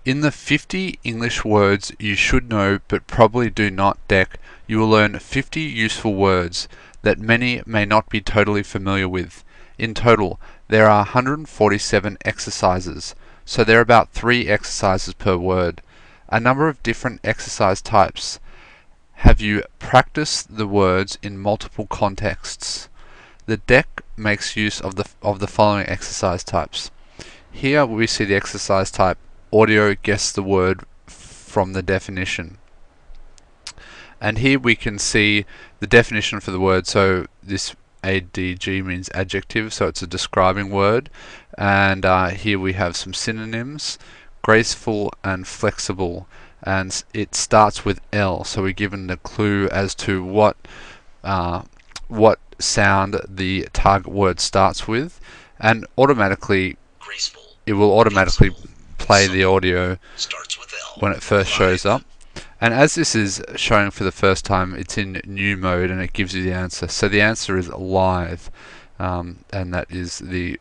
In the 50 English words you should know but probably do not deck, you will learn 50 useful words that many may not be totally familiar with. In total, there are 147 exercises, so there are about 3 exercises per word. A number of different exercise types. Have you practiced the words in multiple contexts? The deck makes use of the following exercise types. Here we see the exercise type audio guess the word from the definition. And here we can see the definition for the word. So this ADG means adjective, so it's a describing word. And here we have some synonyms: graceful and flexible. And it starts with L, so we're given the clue as to what sound the target word starts with, and automatically graceful, it will automatically play the audio when it first shows up. And as this is showing for the first time, it's in new mode and it gives you the answer. So the answer is live, and that is the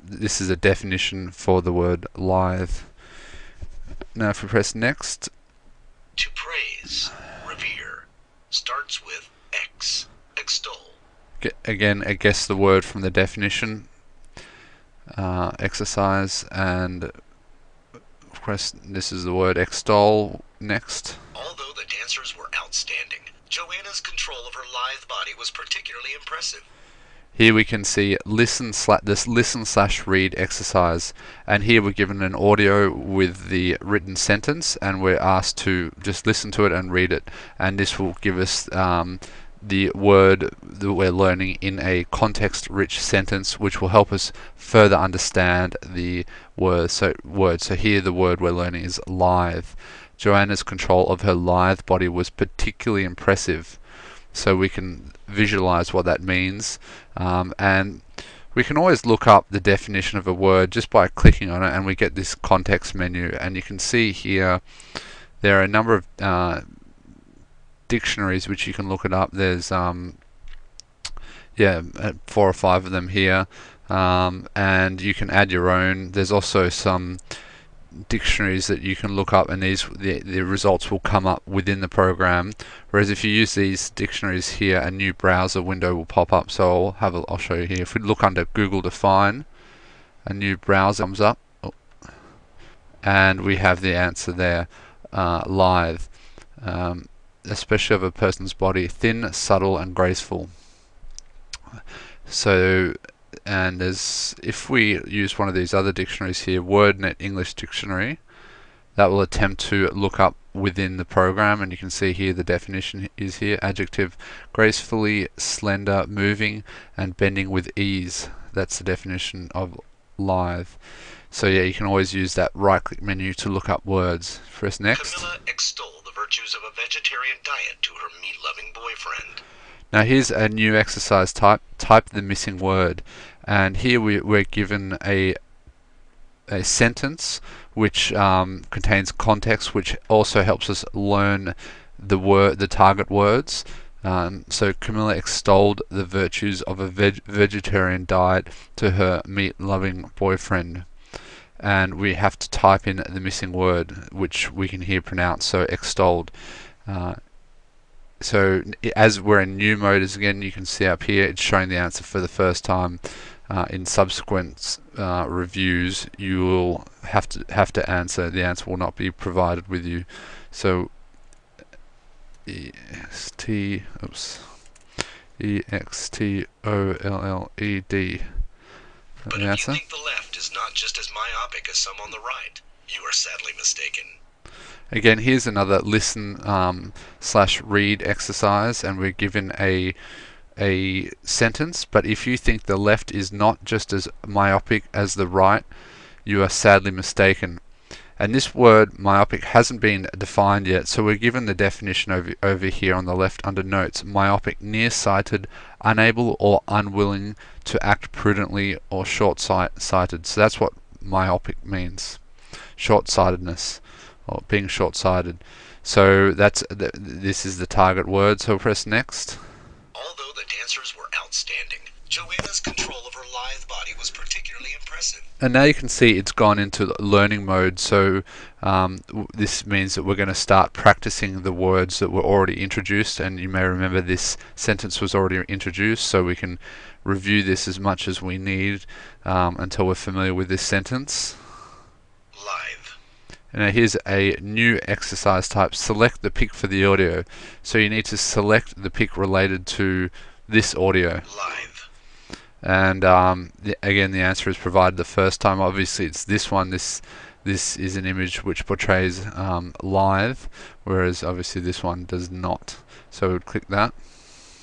this is a definition for the word live. Now if we press next, to praise, revere, starts with extol. Again, guess the word from the definition exercise, and press, this is the word extol. Next. Although the dancers were outstanding, Joanna's control of her lithe body was particularly impressive. Here we can see this listen/read exercise, and here we're given an audio with the written sentence, and we're asked to just listen to it and read it, and this will give us the word that we're learning in a context-rich sentence, which will help us further understand the word. So here the word we're learning is lithe. Joanna's control of her lithe body was particularly impressive. So we can visualize what that means, and we can always look up the definition of a word just by clicking on it, and we get this context menu. And you can see here there are a number of dictionaries which you can look it up. There's 4 or 5 of them here, and you can add your own. There's also some dictionaries that you can look up, and the results will come up within the program. Whereas if you use these dictionaries here, a new browser window will pop up. So I'll show you here. If we look under Google Define, a new browser comes up, and we have the answer there. Lithe, especially of a person's body, thin, subtle, and graceful. So, and if we use one of these other dictionaries here, WordNet English Dictionary, that will attempt to look up within the program, and you can see here the definition is here: adjective, gracefully, slender, moving, and bending with ease. That's the definition of lithe. So yeah, you can always use that right-click menu to look up words. Press next. Camilla extolled the virtues of a vegetarian diet to her meat-loving boyfriend. Now here's a new exercise type. Type the missing word, and here we're given a sentence which contains context, which also helps us learn the target words. So Camilla extolled the virtues of a vegetarian diet to her meat-loving boyfriend, and we have to type in the missing word, which we can here pronounce. So extolled. So as we're in new mode, as again you can see up here, it's showing the answer for the first time. In subsequent reviews, you will have to answer. The answer will not be provided with you. So extolled. But if you think the left is not just as myopic as some on the right, you are sadly mistaken. Again, here's another listen/read exercise, and we're given a sentence. But if you think the left is not just as myopic as the right, you are sadly mistaken. And this word myopic hasn't been defined yet, so we're given the definition over here on the left under notes: myopic, nearsighted, unable or unwilling to act prudently, or short-sighted. So that's what myopic means: short-sightedness, or being short-sighted. So this is the target word. So press next. Although the dancers were outstanding, Joanna's control of her lithe body was particularly impressive. And now you can see it's gone into learning mode, so this means that we're going to start practicing the words that were already introduced, and you may remember this sentence was already introduced, so we can review this as much as we need until we're familiar with this sentence. Lithe. And now here's a new exercise type. Select the pick for the audio. So you need to select the pick related to this audio. Lithe. And again, the answer is provided the first time. Obviously, it's this one. This is an image which portrays live, whereas obviously this one does not. So we would click that.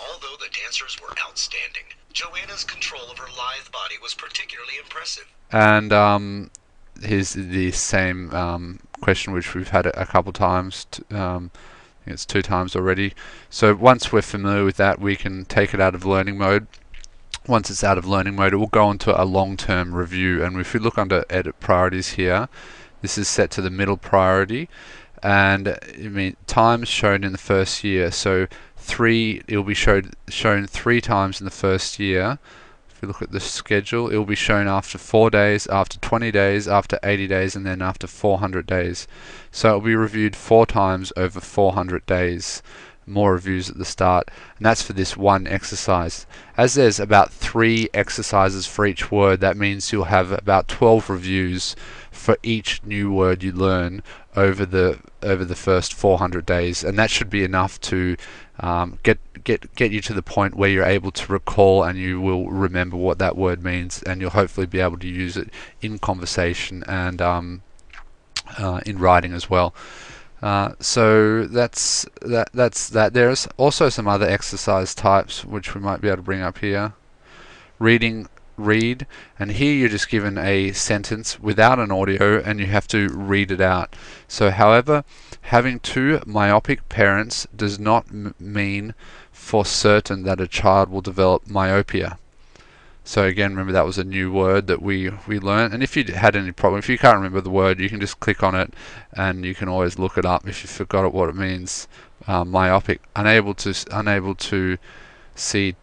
Although the dancers were outstanding, Joanna's control of her lithe body was particularly impressive. And here's the same question which we've had a couple times. I think it's 2 times already. So once we're familiar with that, we can take it out of learning mode. Once it's out of learning mode, it will go into a long-term review, and if we look under edit priorities here, this is set to the middle priority, and times shown in the first year. So it will be shown 3 times in the first year. If we look at the schedule, it will be shown after 4 days, after 20 days, after 80 days, and then after 400 days. So it will be reviewed 4 times over 400 days. More reviews at the start, and that's for this one exercise. As there's about 3 exercises for each word, that means you'll have about 12 reviews for each new word you learn over the first 400 days, and that should be enough to get you to the point where you're able to recall and you will remember what that word means, and you'll hopefully be able to use it in conversation and in writing as well. So that's that. There's also some other exercise types which we might be able to bring up here. Read, and here you're just given a sentence without an audio and you have to read it out. So however, having 2 myopic parents does not mean for certain that a child will develop myopia. So again, remember that was a new word that we learned, and if you had any problem, if you can't remember the word, you can just click on it and you can always look it up if you forgot what it means. Myopic, unable to see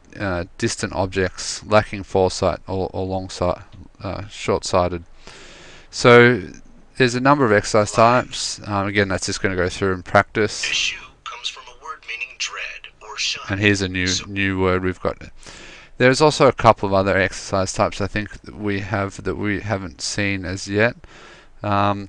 distant objects, lacking foresight, or short-sighted. So there's a number of exercise types. Again, that's just going to go through and practice. Eschew comes from a word meaning dread or shun. And here's a new word we've got. There's also a couple of other exercise types I think that we haven't seen as yet. I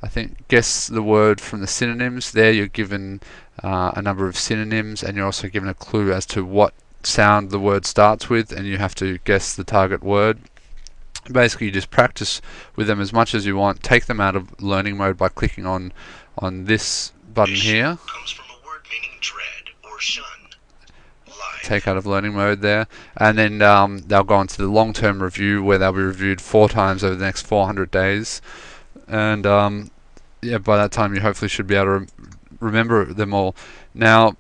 think guess the word from the synonyms. There you're given a number of synonyms, and you're also given a clue as to what sound the word starts with, and you have to guess the target word. Basically, you just practice with them as much as you want. Take them out of learning mode by clicking on this button here. Comes from a word meaning dread or shun. Take out of learning mode there, and then they'll go into the long-term review where they'll be reviewed 4 times over the next 400 days, and yeah, by that time you hopefully should be able to remember them all. Now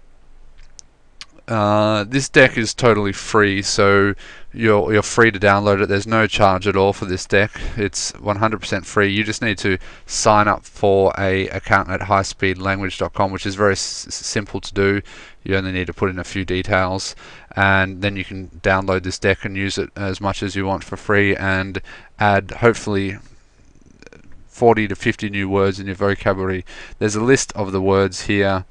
this deck is totally free, so you're free to download it. There's no charge at all for this deck. It's 100% free. You just need to sign up for a account at highspeedlanguage.com, which is very simple to do. You only need to put in a few details, and then you can download this deck and use it as much as you want for free, and add hopefully 40 to 50 new words in your vocabulary. There's a list of the words here.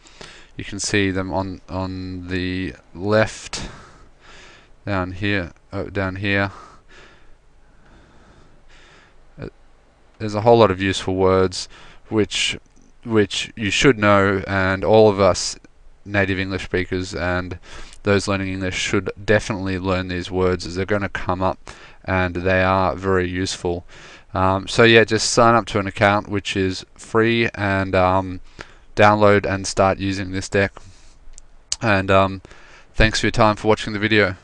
You can see them on the left, down here. There's a whole lot of useful words which you should know, and all of us native English speakers and those learning English should definitely learn these words, as they're going to come up and they are very useful. So yeah, just sign up to an account which is free, and download and start using this deck. And thanks for your time for watching the video.